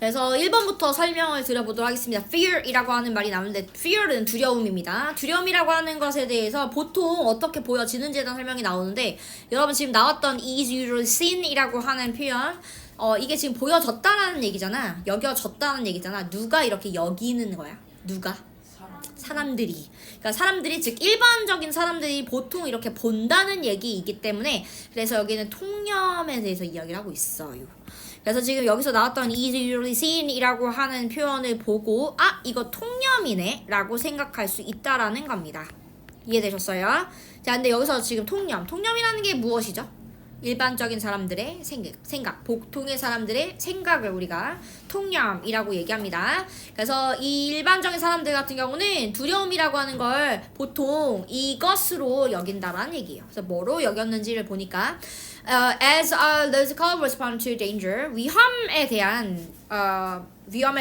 그래서 1번부터 설명을 드려보도록 하겠습니다. fear이라고 하는 말이 나오는데 fear은 두려움입니다. 두려움이라고 하는 것에 대해서 보통 어떻게 보여지는지에 대한 설명이 나오는데 여러분 지금 나왔던 is usually seen이라고 하는 표현 이게 지금 보여졌다라는 얘기잖아. 여겨졌다는 얘기잖아. 누가 이렇게 여기는 거야? 누가? 사람들이. 그러니까 사람들이 즉 일반적인 사람들이 보통 이렇게 본다는 얘기이기 때문에 그래서 여기는 통념에 대해서 이야기를 하고 있어요. 그래서 지금 여기서 나왔던 is usually seen이라고 하는 표현을 보고 아 이거 통념이네 라고 생각할 수 있다라는 겁니다. 이해되셨어요? 자 근데 여기서 지금 통념이라는 게 무엇이죠? 일반적인 사람들의 생각, 보통의 사람들의 생각을 우리가 통념이라고 얘기합니다. 그래서 이 일반적인 사람들 같은 경우는 두려움이라고 하는 걸 보통 이것으로 여긴다라는 얘기예요. 그래서 뭐로 여겼는지를 보니까 as a logical response to danger, 위험에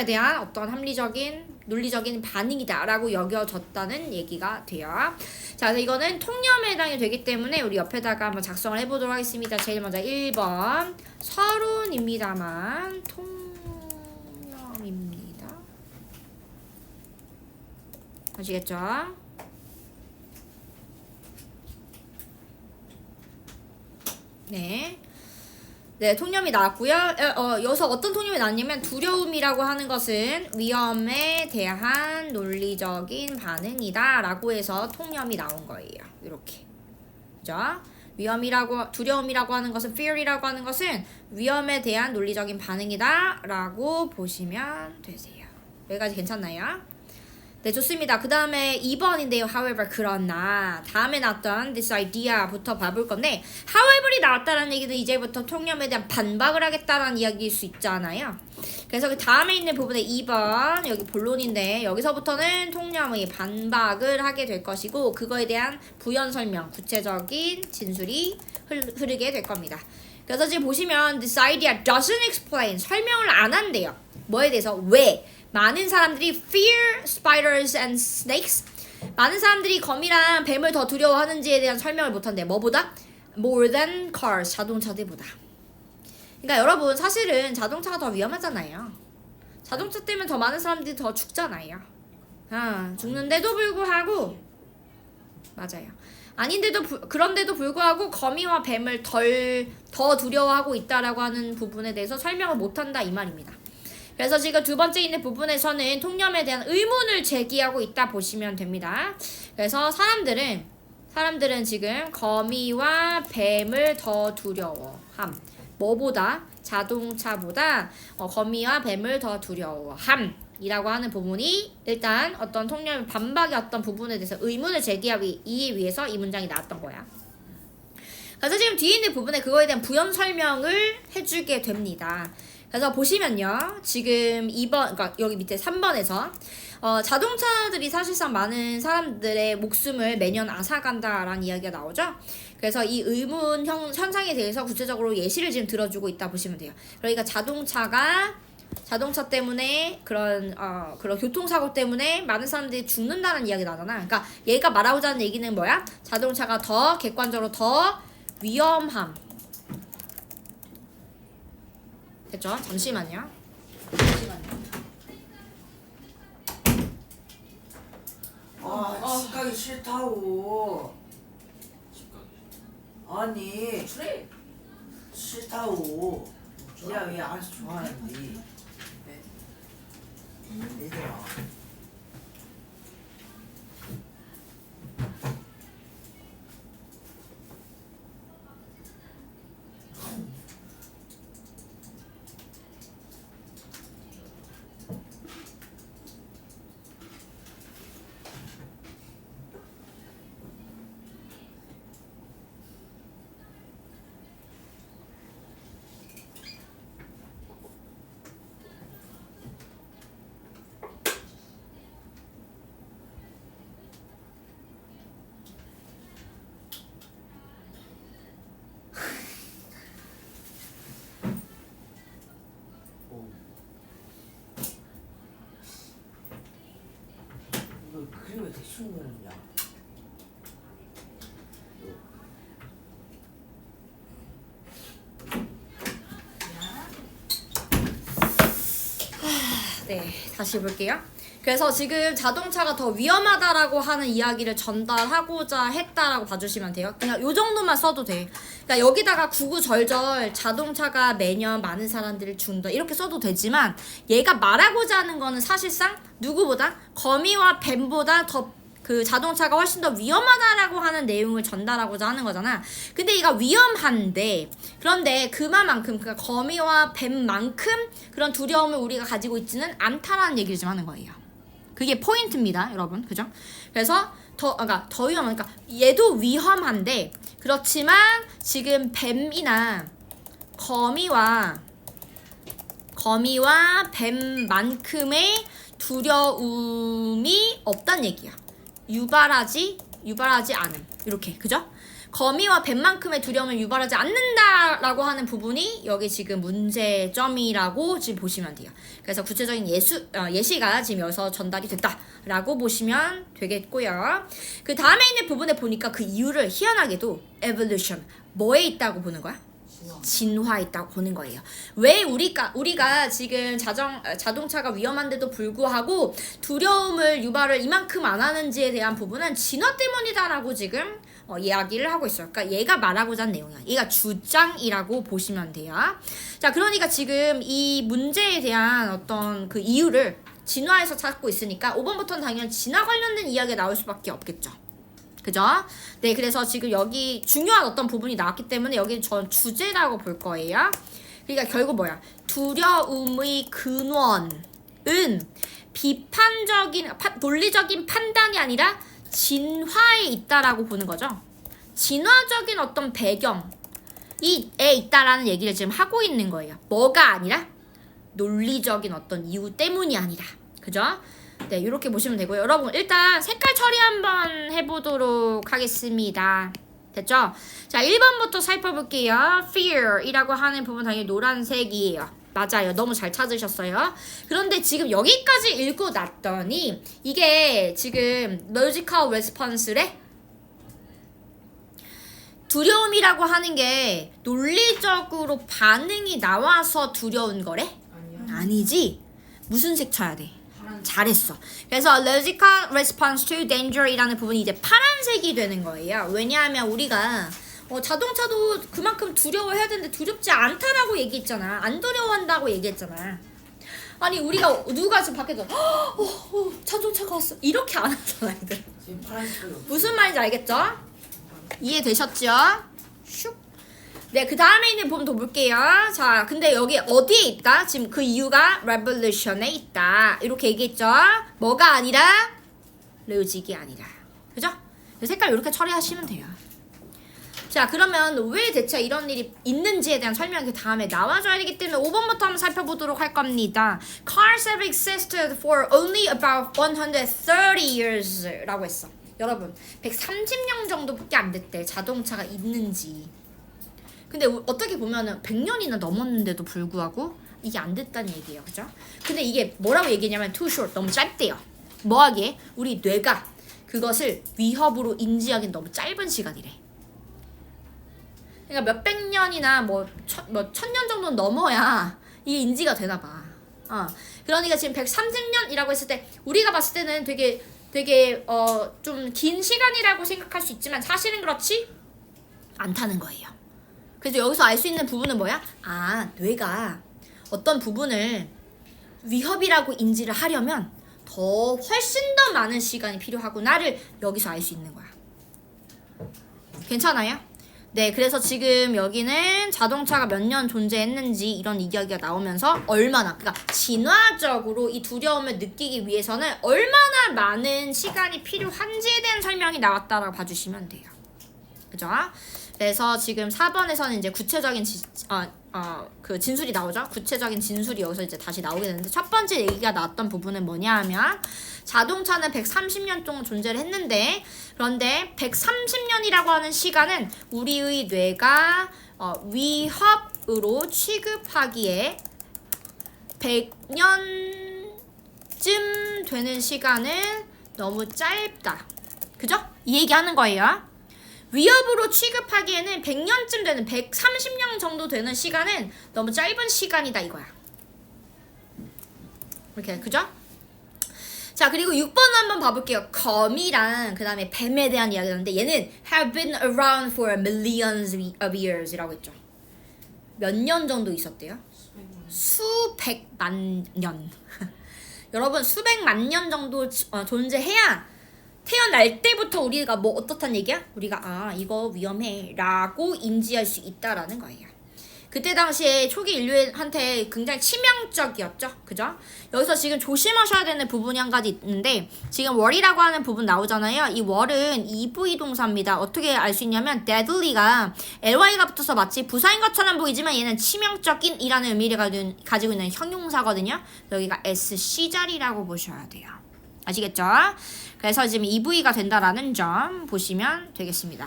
대한 어떤 합리적인 논리적인 반응이다라고 여겨졌다는 얘기가 돼요. 자, 그래서 이거는 통념에 해당이 되기 때문에 우리 옆에다가 한번 작성을 해보도록 하겠습니다. 제일 먼저 1번 서론입니다만 통념입니다. 아시겠죠? 네, 통념이 나왔고요. 여기서 어떤 통념이 나왔냐면 두려움이라고 하는 것은 위험에 대한 논리적인 반응이다 라고 해서 통념이 나온 거예요. 이렇게. 그죠? 두려움이라고 하는 것은 fear이라고 하는 것은 위험에 대한 논리적인 반응이다 라고 보시면 되세요. 여기까지 괜찮나요? 네, 좋습니다. 그 다음에 2번인데요. however, 그러나 다음에 나왔던 this idea부터 봐볼 건데 however이 나왔다는 얘기는 이제부터 통념에 대한 반박을 하겠다는 이야기일 수 있잖아요. 그래서 그 다음에 있는 부분에 2번 여기 본론인데 여기서부터는 통념의 반박을 하게 될 것이고 그거에 대한 부연 설명, 구체적인 진술이 흐르게 될 겁니다. 그래서 지금 보시면 this idea doesn't explain, 설명을 안 한대요. 뭐에 대해서? 왜? 많은 사람들이 fear spiders and snakes. 많은 사람들이 거미랑 뱀을 더 두려워하는지에 대한 설명을 못한대. 뭐보다? More than cars. 자동차들보다. 그러니까 여러분 사실은 자동차가 더 위험하잖아요. 자동차 때문에 더 많은 사람들이 더 죽잖아요. 죽는데도 불구하고 맞아요. 그런데도 불구하고 거미와 뱀을 더 두려워하고 있다라고 하는 부분에 대해서 설명을 못한다 이 말입니다. 그래서 지금 두 번째 있는 부분에서는 통념에 대한 의문을 제기하고 있다 보시면 됩니다. 그래서 사람들은 지금 거미와 뱀을 더 두려워함. 뭐보다? 자동차보다 거미와 뱀을 더 두려워함. 이라고 하는 부분이 일단 어떤 통념의 반박의 어떤 부분에 대해서 의문을 제기하기 위해서 이 문장이 나왔던 거야. 그래서 지금 뒤에 있는 부분에 그거에 대한 부연 설명을 해주게 됩니다. 그래서 보시면요. 지금 2번, 그러니까 여기 밑에 3번에서 자동차들이 사실상 많은 사람들의 목숨을 매년 앗아간다라는 이야기가 나오죠. 그래서 이 의문 현상에 대해서 구체적으로 예시를 지금 들어주고 있다 보시면 돼요. 그러니까 자동차 때문에 그런 교통사고 때문에 많은 사람들이 죽는다는 이야기 나잖아. 그러니까 얘가 말하고자 하는 얘기는 뭐야? 자동차가 더 객관적으로 더 위험함. 됐죠? 잠시만요. 집 가기 싫다고. 아니 그래. 싫다고. 내가 왜 알아서 좋아하는데. 얘들아. 너 그림 왜 대충 그렸냐? 네, 다시 볼게요. 그래서 지금 자동차가 더 위험하다라고 하는 이야기를 전달하고자 했다라고 봐주시면 돼요. 그냥 요 정도만 써도 돼. 그러니까 여기다가 구구절절 자동차가 매년 많은 사람들을 죽는다 이렇게 써도 되지만 얘가 말하고자 하는 거는 사실상 누구보다 거미와 뱀보다 더 그 자동차가 훨씬 더 위험하다라고 하는 내용을 전달하고자 하는 거잖아. 근데 얘가 위험한데 그런데 그만큼 그러니까 거미와 뱀만큼 그런 두려움을 우리가 가지고 있지는 않다라는 얘기를 좀 하는 거예요. 그게 포인트입니다, 여러분. 그죠? 그래서 그러니까 더 위험한, 그러니까 얘도 위험한데 그렇지만 지금 뱀이나 거미와 뱀만큼의 두려움이 없다는 얘기야. 유발하지 않음. 이렇게, 그죠? 거미와 뱀만큼의 두려움을 유발하지 않는다라고 하는 부분이 여기 지금 문제점이라고 지금 보시면 돼요. 그래서 구체적인 예시가 지금 여기서 전달이 됐다라고 보시면 되겠고요. 그 다음에 있는 부분에 보니까 그 이유를 희한하게도 evolution 뭐에 있다고 보는 거야? 진화에 있다고 보는 거예요. 왜 우리가 지금 자동차가 위험한데도 불구하고 두려움을 유발을 이만큼 안 하는지에 대한 부분은 진화 때문이다라고 지금 이야기를 하고 있어요. 그러니까 얘가 말하고자 하는 내용이야. 얘가 주장이라고 보시면 돼요. 자, 그러니까 지금 이 문제에 대한 어떤 그 이유를 진화에서 찾고 있으니까 5번부터는 당연히 진화 관련된 이야기가 나올 수밖에 없겠죠. 그죠? 네, 그래서 지금 여기 중요한 어떤 부분이 나왔기 때문에 여기는 전 주제라고 볼 거예요. 그러니까 결국 뭐야? 두려움의 근원은 비판적인, 논리적인 판단이 아니라 진화에 있다라고 보는 거죠. 진화적인 어떤 배경에 있다라는 얘기를 지금 하고 있는 거예요. 뭐가 아니라 논리적인 어떤 이유 때문이 아니라. 그죠? 네, 이렇게 보시면 되고요. 여러분 일단 색깔 처리 한번 해보도록 하겠습니다. 됐죠? 자, 1번부터 살펴볼게요. Fear이라고 하는 부분 당연히 노란색이에요. 맞아요. 너무 잘 찾으셨어요. 그런데 지금 여기까지 읽고 났더니 이게 지금 logical response래? 두려움이라고 하는 게 논리적으로 반응이 나와서 두려운 거래? 아니야. 아니지. 무슨 색 쳐야 돼? 잘했어. 그래서 logical response to danger이라는 부분이 이제 파란색이 되는 거예요. 왜냐하면 우리가 자동차도 그만큼 두려워해야 되는데 두렵지 않다라고 얘기했잖아. 안 두려워한다고 얘기했잖아. 아니 우리가 누가 지금 밖에서 자동차가 왔어 이렇게 안 하잖아 애들. 지금 파란색이 없어. 무슨 말인지 알겠죠? 이해되셨죠? 슉. 네, 그 다음에 있는 부분 더 볼게요. 자, 근데 여기 어디에 있다? 지금 그 이유가 revolution에 있다. 이렇게 얘기했죠? 뭐가 아니라? 로직이 아니라. 그죠? 색깔 이렇게 처리하시면 돼요. 자, 그러면 왜 대체 이런 일이 있는지에 대한 설명이 그 다음에 나와줘야 되기 때문에 5번부터 한번 살펴보도록 할 겁니다. Cars have existed for only about 130 years 라고 했어. 여러분, 130년 정도밖에 안 됐대. 자동차가 있는지. 근데 어떻게 보면은 100년이나 넘었는데도 불구하고 이게 안 됐다는 얘기예요. 그죠? 근데 이게 뭐라고 얘기했냐면 too short, 너무 짧대요. 뭐하기에? 우리 뇌가 그것을 위협으로 인지하기는 너무 짧은 시간이래. 그러니까 몇백 년이나 천년 정도는 넘어야 이게 인지가 되나 봐. 그러니까 지금 130년이라고 했을 때 우리가 봤을 때는 되게 좀 긴 시간이라고 생각할 수 있지만 사실은 그렇지 않다는 거예요. 그래서 여기서 알 수 있는 부분은 뭐야? 뇌가 어떤 부분을 위협이라고 인지를 하려면 훨씬 더 많은 시간이 필요하구나를 여기서 알 수 있는 거야. 괜찮아요? 네, 그래서 지금 여기는 자동차가 몇 년 존재했는지 이런 이야기가 나오면서 얼마나, 그러니까 진화적으로 이 두려움을 느끼기 위해서는 얼마나 많은 시간이 필요한지에 대한 설명이 나왔다라고 봐주시면 돼요. 그죠? 그래서 지금 4번에서는 이제 구체적인 그 진술이 나오죠. 구체적인 진술이 여기서 이제 다시 나오게 되는데 첫 번째 얘기가 나왔던 부분은 뭐냐 하면 자동차는 130년 동안 존재를 했는데 그런데 130년이라고 하는 시간은 우리의 뇌가 위협으로 취급하기에 100년쯤 되는 시간은 너무 짧다. 그죠? 이 얘기하는 거예요. 위협으로 취급하기에는 100년쯤 되는 130년 정도 되는 시간은 너무 짧은 시간이다 이거야. 이렇게 그죠? 자 그리고 6번 한번 봐볼게요. 거미랑 그 다음에 뱀에 대한 이야기가 있는데 얘는 have been around for millions of years 이라고 했죠. 몇 년 정도 있었대요? 수백만 년. 여러분 수백만 년 정도 존재해야 태어날 때부터 우리가 뭐 어떻단 얘기야? 우리가 이거 위험해 라고 인지할 수 있다라는 거예요. 그때 당시에 초기 인류한테 굉장히 치명적이었죠. 그죠? 여기서 지금 조심하셔야 되는 부분이 한 가지 있는데 지금 월이라고 하는 부분 나오잖아요. 이 월은 EV 동사입니다. 어떻게 알 수 있냐면 deadly가 ly가 붙어서 마치 부사인 것처럼 보이지만 얘는 치명적인 이라는 의미를 가지고 있는 형용사거든요. 여기가 SC 자리라고 보셔야 돼요. 아시겠죠? 그래서 지금 EV가 된다라는 점 보시면 되겠습니다.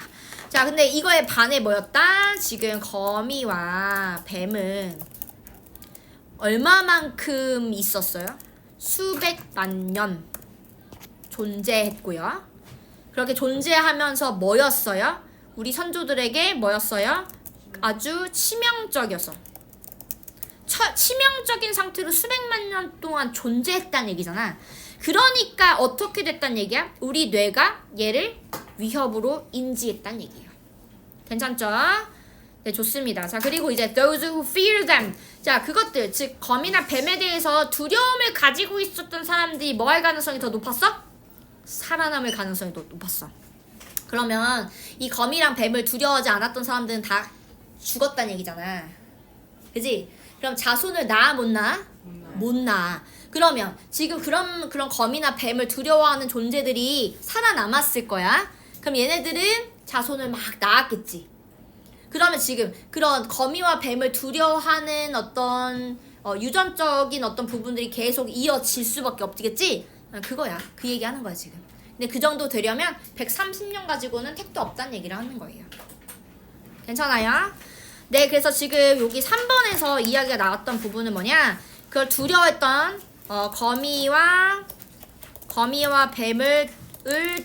자, 근데 이거에 반해 뭐였다? 지금 거미와 뱀은 얼마만큼 있었어요? 수백만 년 존재했고요. 그렇게 존재하면서 뭐였어요? 우리 선조들에게 뭐였어요? 아주 치명적이었어. 치명적인 상태로 수백만 년 동안 존재했다는 얘기잖아. 그러니까 어떻게 됐단 얘기야? 우리 뇌가 얘를 위협으로 인지했단 얘기예요. 괜찮죠? 네, 좋습니다. 자, 그리고 이제 those who fear them. 자, 그것들, 즉 거미나 뱀에 대해서 두려움을 가지고 있었던 사람들이 뭐 할 가능성이 더 높았어? 살아남을 가능성이 더 높았어. 그러면 이 거미랑 뱀을 두려워하지 않았던 사람들은 다 죽었단 얘기잖아. 그지? 그럼 자손을 낳아 못 낳아? 못 낳아. 그러면 지금 그런 거미나 뱀을 두려워하는 존재들이 살아남았을 거야. 그럼 얘네들은 자손을 막 낳았겠지. 그러면 지금 그런 거미와 뱀을 두려워하는 어떤 유전적인 어떤 부분들이 계속 이어질 수밖에 없겠지? 그거야. 그 얘기하는 거야 지금. 근데 그 정도 되려면 130년 가지고는 택도 없다는 얘기를 하는 거예요. 괜찮아요? 네, 그래서 지금 여기 3번에서 이야기가 나왔던 부분은 뭐냐? 그걸 두려워했던 거미와 뱀을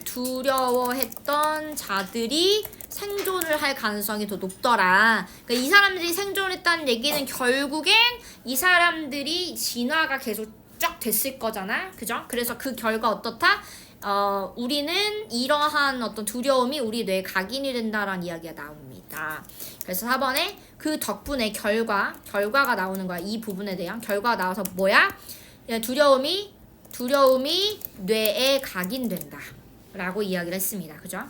두려워했던 자들이 생존을 할 가능성이 더 높더라. 그러니까 이 사람들이 생존했다는 얘기는 결국엔 이 사람들이 진화가 계속 쫙 됐을 거잖아. 그죠? 그래서 그 결과 어떻다? 우리는 이러한 어떤 두려움이 우리 뇌에 각인이 된다라는 이야기가 나옵니다. 그래서 4번에 그 덕분에 결과가 나오는 거야. 이 부분에 대한 결과가 나와서 뭐야? 두려움이 뇌에 각인된다 라고 이야기를 했습니다. 그죠?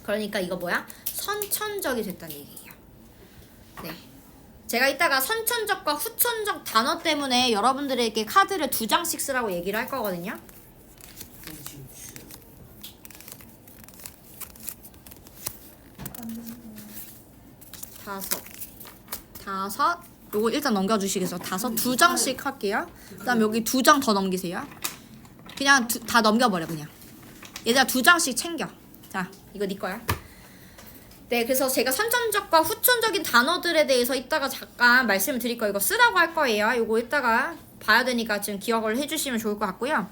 그러니까 이거 뭐야? 선천적이 됐다는 얘기예요. 네. 제가 이따가 선천적과 후천적 단어 때문에 여러분들에게 카드를 2장씩 쓰라고 얘기를 할 거거든요. 다섯 요거 일단 넘겨주시겠어요? 2장씩 할게요. 그 다음 여기 2장 더 넘기세요. 그냥 다 넘겨버려 그냥. 얘들아 2장씩 챙겨. 자, 이거 네 거야. 네, 그래서 제가 선천적과 후천적인 단어들에 대해서 이따가 잠깐 말씀을 드릴 거예요. 이거 쓰라고 할 거예요. 이거 이따가 봐야 되니까 지금 기억을 해주시면 좋을 것 같고요.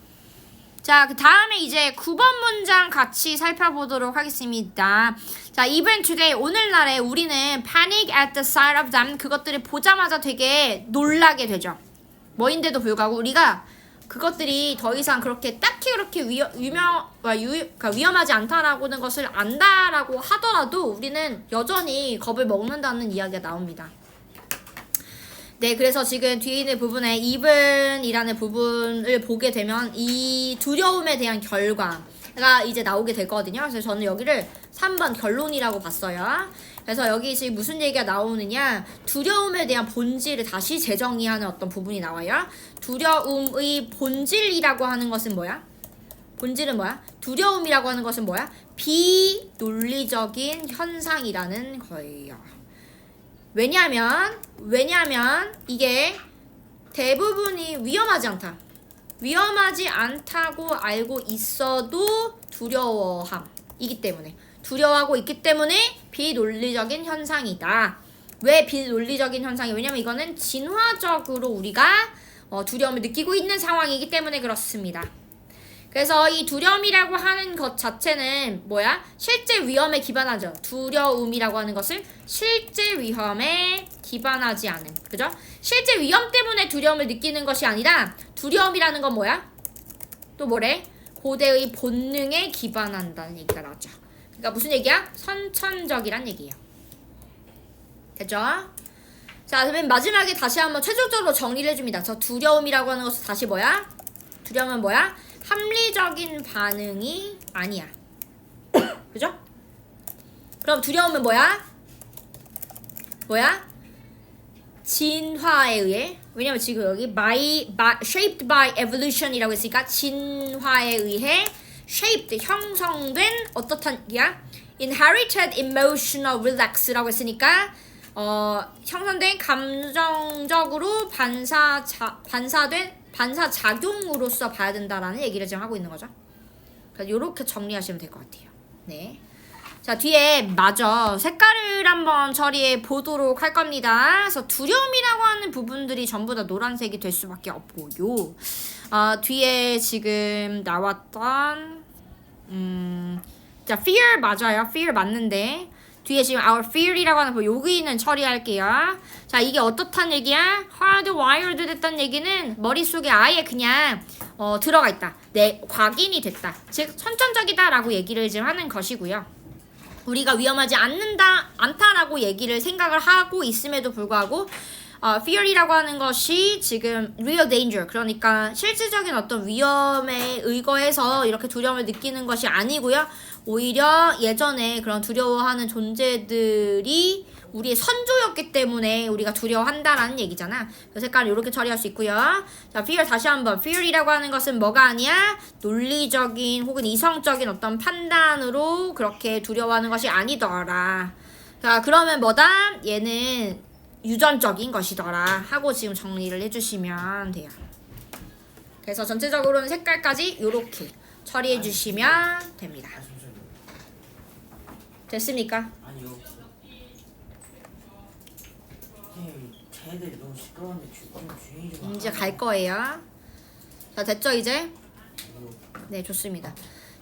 자, 그 다음에 이제 9번 문장 같이 살펴보도록 하겠습니다. 자, even today, 오늘날에 우리는 panic at the sight of them, 그것들을 보자마자 되게 놀라게 되죠. 뭐인데도 불구하고 우리가 그것들이 더 이상 그렇게 딱히 그렇게 위험하지 않다라고는 것을 안다라고 하더라도 우리는 여전히 겁을 먹는다는 이야기가 나옵니다. 네, 그래서 지금 뒤에 있는 부분에 even이라는 부분을 보게 되면 이 두려움에 대한 결과가 이제 나오게 되거든요. 그래서 저는 여기를 3번 결론이라고 봤어요. 그래서 여기 지금 무슨 얘기가 나오느냐, 두려움에 대한 본질을 다시 재정의하는 어떤 부분이 나와요. 두려움의 본질이라고 하는 것은 뭐야? 본질은 뭐야? 두려움이라고 하는 것은 뭐야? 비논리적인 현상이라는 거예요. 왜냐하면 이게 대부분이 위험하지 않다. 위험하지 않다고 알고 있어도 두려워함이기 때문에, 두려워하고 있기 때문에 비논리적인 현상이다. 왜 비논리적인 현상이? 왜냐면 이거는 진화적으로 우리가 두려움을 느끼고 있는 상황이기 때문에 그렇습니다. 그래서 이 두려움이라고 하는 것 자체는 뭐야? 실제 위험에 기반하죠. 두려움이라고 하는 것은 실제 위험에 기반하지 않은, 그죠? 실제 위험 때문에 두려움을 느끼는 것이 아니라 두려움이라는 건 뭐야? 또 뭐래? 고대의 본능에 기반한다는 얘기가 나왔죠. 그러니까 무슨 얘기야? 선천적이란 얘기예요. 됐죠? 자, 그러면 마지막에 다시 한번 최종적으로 정리를 해줍니다. 저 두려움이라고 하는 것은 다시 뭐야? 두려움은 뭐야? 합리적인 반응이 아니야. 그죠? 그럼 두려움은 뭐야? 뭐야? 진화에 의해, 왜냐면 지금 여기 shaped by evolution이라고 했으니까 진화에 의해 shaped, 형성된 어떻단 얘기야? inherited emotional relax라고 했으니까 형성된 감정적으로 반사작용으로서 봐야 된다라는 얘기를 지금 하고 있는 거죠. 그래서 이렇게 정리하시면 될 것 같아요. 네. 자, 뒤에 마저 색깔을 한번 처리해 보도록 할 겁니다. 그래서 두려움이라고 하는 부분들이 전부 다 노란색이 될 수밖에 없고요. 뒤에 지금 나왔던 자, fear 맞아요. fear 맞는데 뒤에 지금 our fear이라고 하는 여기는 처리할게요. 자, 이게 어떻단 얘기야? hardwired 됐다는 얘기는 머릿속에 아예 그냥 들어가 있다. 각인이 됐다. 즉 선천적이다라고 얘기를 지금 하는 것이고요. 우리가 위험하지 않다라고 얘기를 생각을 하고 있음에도 불구하고 fear이라고 하는 것이 지금 real danger, 그러니까 실질적인 어떤 위험에 의거해서 이렇게 두려움을 느끼는 것이 아니고요. 오히려 예전에 그런 두려워하는 존재들이 우리의 선조였기 때문에 우리가 두려워한다라는 얘기잖아. 그 색깔을 이렇게 처리할 수 있고요. 자, fear 다시 한번. fear이라고 하는 것은 뭐가 아니야? 논리적인 혹은 이성적인 어떤 판단으로 그렇게 두려워하는 것이 아니더라. 자, 그러면 뭐다? 얘는 유전적인 것이더라 하고 지금 정리를 해주시면 돼요. 그래서 전체적으로는 색깔까지 이렇게 처리해 주시면 됩니다. 됐습니까? 아니요. 쟤들 너무 시끄러운데 좀 조용히 좀. 이제 갈 거예요. 자, 됐죠 이제? 네, 좋습니다.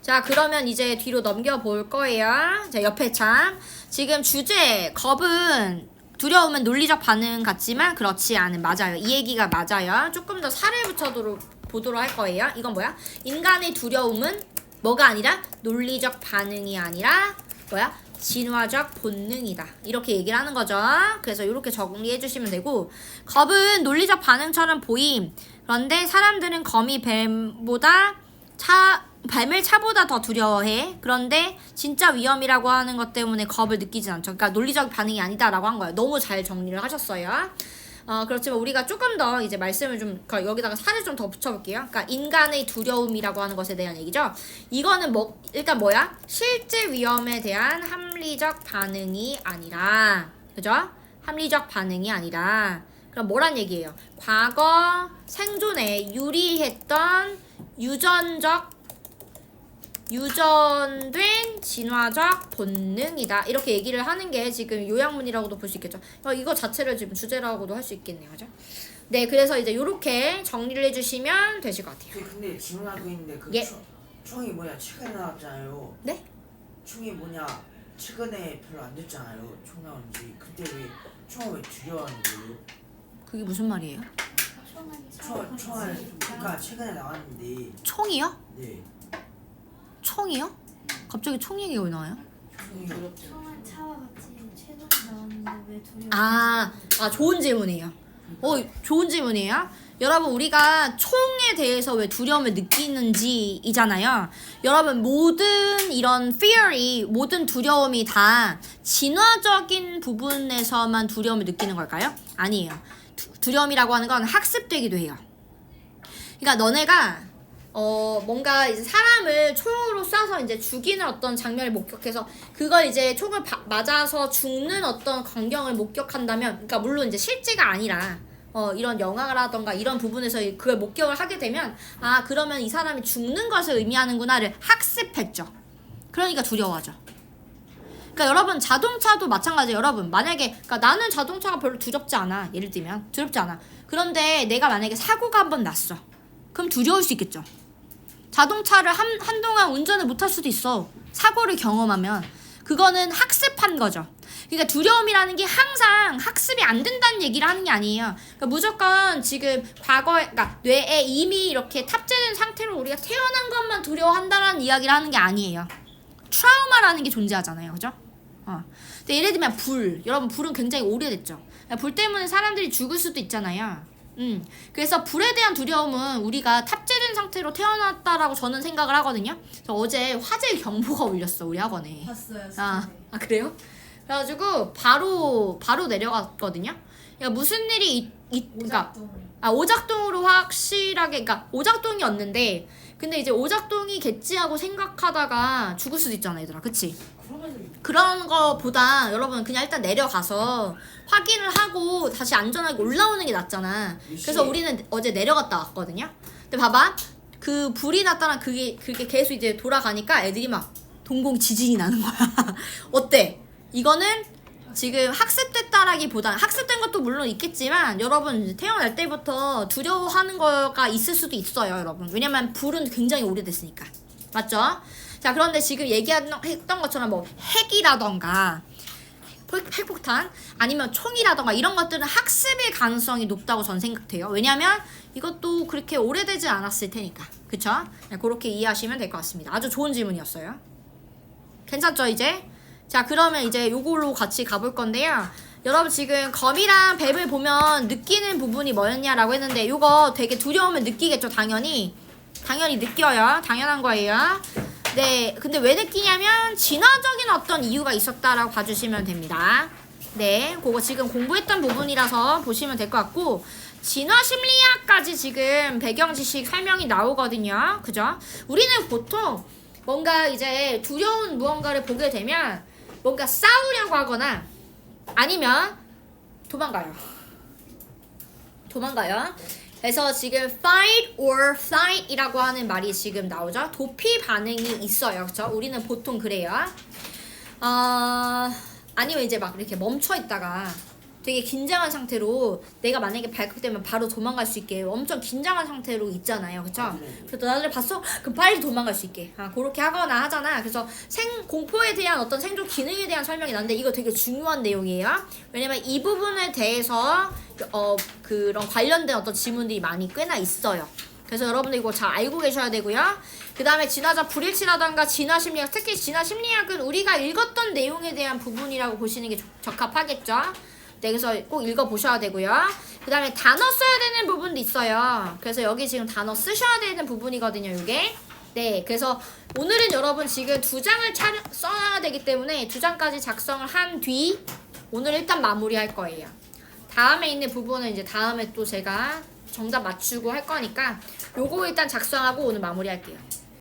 자, 그러면 이제 뒤로 넘겨볼 거예요. 자, 옆에 참. 지금 주제, 겁은 두려움은 논리적 반응 같지만 그렇지 않은, 맞아요. 이 얘기가 맞아요. 조금 더 살을 보도록 할 거예요. 이건 뭐야? 인간의 두려움은 뭐가 아니라 논리적 반응이 아니라 뭐야? 진화적 본능이다. 이렇게 얘기를 하는 거죠. 그래서 이렇게 정리해 주시면 되고, 겁은 논리적 반응처럼 보임. 그런데 사람들은 거미 뱀을 차보다 더 두려워해. 그런데 진짜 위험이라고 하는 것 때문에 겁을 느끼진 않죠. 그러니까 논리적 반응이 아니다라고 한 거예요. 너무 잘 정리를 하셨어요. 그렇지만 우리가 조금 더 이제 말씀을 좀 여기다가 살을 좀 더 붙여볼게요. 그러니까 인간의 두려움이라고 하는 것에 대한 얘기죠. 이거는 일단 뭐야? 실제 위험에 대한 합리적 반응이 아니라, 그죠? 합리적 반응이 아니라, 그럼 뭐란 얘기예요? 과거 생존에 유리했던 유전된 진화적 본능이다. 이렇게 얘기를 하는 게 지금 요약문이라고도 볼 수 있겠죠. 이거 자체를 지금 주제라고도 할 수 있겠네요. 그죠? 네, 그래서 이제 이렇게 정리를 해주시면 되실 것 같아요. 근데 질문하고 있는데 그 예. 총이 뭐냐 최근에 나왔잖아요. 네? 총이 뭐냐 최근에 별로 안 됐잖아요. 총 나온지. 그때 왜 총을 왜 두려워하는 거예요? 그게 무슨 말이에요? 총을 그러니까 최근에 나왔는데. 총이요? 네. 총이요? 갑자기 총 얘기가 왜 나와요? 총은 차와 같이 최근에 나왔는데 왜 두려워? 좋은 질문이에요. 좋은 질문이에요. 여러분, 우리가 총에 대해서 왜 두려움을 느끼는지이잖아요. 여러분, 모든 이런 fear이, 모든 두려움이 다 진화적인 부분에서만 두려움을 느끼는 걸까요? 아니에요. 두려움이라고 하는 건 학습되기도 해요. 그러니까 너네가 뭔가 이제 사람을 총으로 쏴서 이제 죽이는 어떤 장면을 목격해서 그걸 이제 총을 맞아서 죽는 어떤 광경을 목격한다면, 그러니까 물론 이제 실제가 아니라 이런 영화라던가 이런 부분에서 그걸 목격을 하게 되면, 그러면 이 사람이 죽는 것을 의미하는구나를 학습했죠. 그러니까 두려워하죠. 그러니까 여러분, 자동차도 마찬가지예요. 여러분, 만약에 그러니까 나는 자동차가 별로 두렵지 않아. 예를 들면 두렵지 않아. 그런데 내가 만약에 사고가 한번 났어. 그럼 두려울 수 있겠죠. 자동차를 한동안 운전을 못할 수도 있어. 사고를 경험하면. 그거는 학습한 거죠. 그러니까 두려움이라는 게 항상 학습이 안 된다는 얘기를 하는 게 아니에요. 그러니까 무조건 지금 과거에, 그러니까 뇌에 이미 이렇게 탑재된 상태로 우리가 태어난 것만 두려워한다는 이야기를 하는 게 아니에요. 트라우마라는 게 존재하잖아요. 그죠? 근데 예를 들면 불. 여러분, 불은 굉장히 오래됐죠. 불 때문에 사람들이 죽을 수도 있잖아요. 그래서 불에 대한 두려움은 우리가 탑재된 상태로 태어났다라고 저는 생각을 하거든요. 그래서 어제 화재 경보가 울렸어, 우리 학원에. 봤어요. 아 그래요? 그래가지고 바로 내려갔거든요. 그러니까 무슨 일이 그러니까 오작동으로 확실하게, 그러니까 오작동이었는데, 근데 이제 오작동이겠지 하고 생각하다가 죽을 수도 있잖아, 얘들아. 그치? 그런 거보다 여러분 그냥 일단 내려가서 확인을 하고 다시 안전하게 올라오는 게 낫잖아. 그래서 우리는 어제 내려갔다 왔거든요. 근데 봐봐, 그 불이 났다는 그게 계속 이제 돌아가니까 애들이 막 동공 지진이 나는 거야. 어때? 이거는 지금 학습됐다라기보다는, 학습된 것도 물론 있겠지만 여러분 이제 태어날 때부터 두려워하는 거가 있을 수도 있어요, 여러분. 왜냐면 불은 굉장히 오래됐으니까. 맞죠? 자, 그런데 지금 얘기했던 것처럼 뭐 핵이라던가 핵폭탄 아니면 총이라던가 이런 것들은 학습의 가능성이 높다고 전 생각돼요. 왜냐면 이것도 그렇게 오래되지 않았을 테니까. 그쵸? 네, 그렇게 이해하시면 될 것 같습니다. 아주 좋은 질문이었어요. 괜찮죠, 이제? 자, 그러면 이제 요걸로 같이 가볼 건데요. 여러분 지금 거미랑 뱀을 보면 느끼는 부분이 뭐였냐라고 했는데, 요거 되게 두려움을 느끼겠죠, 당연히 느껴요. 당연한 거예요. 네, 근데 왜 느끼냐면 진화적인 어떤 이유가 있었다라고 봐주시면 됩니다. 네, 그거 지금 공부했던 부분이라서 보시면 될 것 같고, 진화 심리학까지 지금 배경 지식 설명이 나오거든요. 그죠? 우리는 보통 뭔가 이제 두려운 무언가를 보게 되면 뭔가 싸우려고 하거나 아니면 도망가요. 그래서 지금 fight or flight 이라고 하는 말이 지금 나오죠. 도피 반응이 있어요. 그쵸? 우리는 보통 그래요. 아니면 이제 막 이렇게 멈춰 있다가 되게 긴장한 상태로, 내가 만약에 발각되면 바로 도망갈 수 있게 엄청 긴장한 상태로 있잖아요. 그쵸? 그래서 나를 봤어? 그럼 빨리 도망갈 수 있게. 그렇게 하거나 하잖아. 그래서 공포에 대한 어떤 생존 기능에 대한 설명이 나는데, 이거 되게 중요한 내용이에요. 왜냐면 이 부분에 대해서 그런 관련된 어떤 지문들이 꽤나 있어요. 그래서 여러분들 이거 잘 알고 계셔야 되고요. 그 다음에 진화자 불일치라던가 진화심리학, 특히 진화심리학은 우리가 읽었던 내용에 대한 부분이라고 보시는 게 적합하겠죠. 네, 그래서 꼭 읽어보셔야 되고요. 그 다음에 단어 써야 되는 부분도 있어요. 그래서 여기 지금 단어 쓰셔야 되는 부분이거든요, 이게. 네, 그래서 오늘은 여러분 지금 2장을 써야 되기 때문에 2장까지 작성을 한 뒤 오늘 일단 마무리할 거예요. 다음에 있는 부분은 이제 다음에 또 제가 정답 맞추고 할 거니까 요거 일단 작성하고 오늘 마무리할게요.